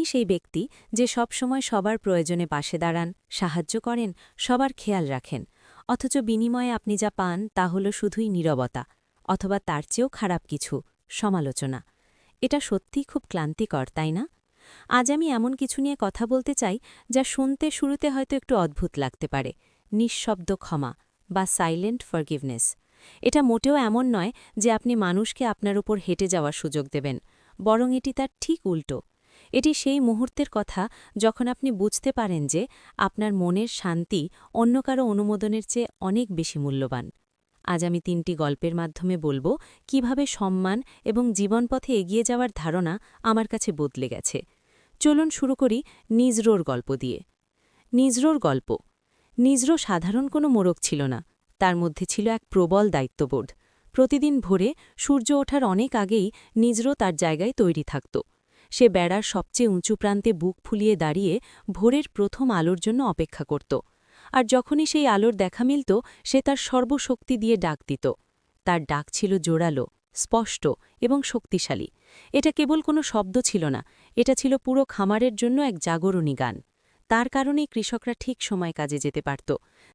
সেই ব্যক্তি যে সবসময় সবার প্রয়োজনে পাশে দাঁড়ান, সাহায্য করেন, সবার খেয়াল রাখেন, অথচ বিনিময়ে আপনি যা পান তা হল শুধুই নীরবতা, অথবা তার চেয়েও খারাপ কিছু, সমালোচনা। এটা সত্যিই খুব ক্লান্তিকর, তাই না? আজ আমি এমন কিছু নিয়ে কথা বলতে চাই যা শুনতে শুরুতে হয়তো একটু অদ্ভুত লাগতে পারে, নিঃশব্দ ক্ষমা বা সাইলেন্ট ফরগিভনেস। এটা মোটেও এমন নয় যে আপনি মানুষকে আপনার উপর হেঁটে যাওয়ার সুযোগ দেবেন, বরং এটি তার ঠিক উল্টো। এটি সেই মুহূর্তের কথা যখন আপনি বুঝতে পারেন যে আপনার মনের শান্তি অন্য কারো অনুমোদনের চেয়ে অনেক বেশি মূল্যবান। আজ আমি ৩টি গল্পের মাধ্যমে বলবো কিভাবে সম্মান এবং জীবনপথে এগিয়ে যাওয়ার ধারণা আমার কাছে বদলে গেছে। চলুন শুরু করি নিজরোর গল্প দিয়ে। নিজরোর গল্প। নিজরো সাধারণ কোনো মোড়ক ছিল না, তার মধ্যে ছিল এক প্রবল দায়িত্ববোধ। প্রতিদিন ভোরে সূর্য ওঠার অনেক আগেই নিজরো তার জায়গায় তৈরি থাকত। সে বেড়ার সবচেয়ে উঁচু প্রান্তে বুক ফুলিয়ে দাঁড়িয়ে ভোরের প্রথম আলোর জন্য অপেক্ষা করত। আর যখনই সেই আলোর দেখা মিলত, সে তার সর্বশক্তি দিয়ে ডাক দিত। তার ডাক ছিল জোরালো, স্পষ্ট এবং শক্তিশালী। এটা কেবল কোনো শব্দ ছিল না, এটা ছিল পুরো খামারের জন্য এক জাগরণী গান। তার কারণেই কৃষকরা ঠিক সময় কাজে যেতে পারত।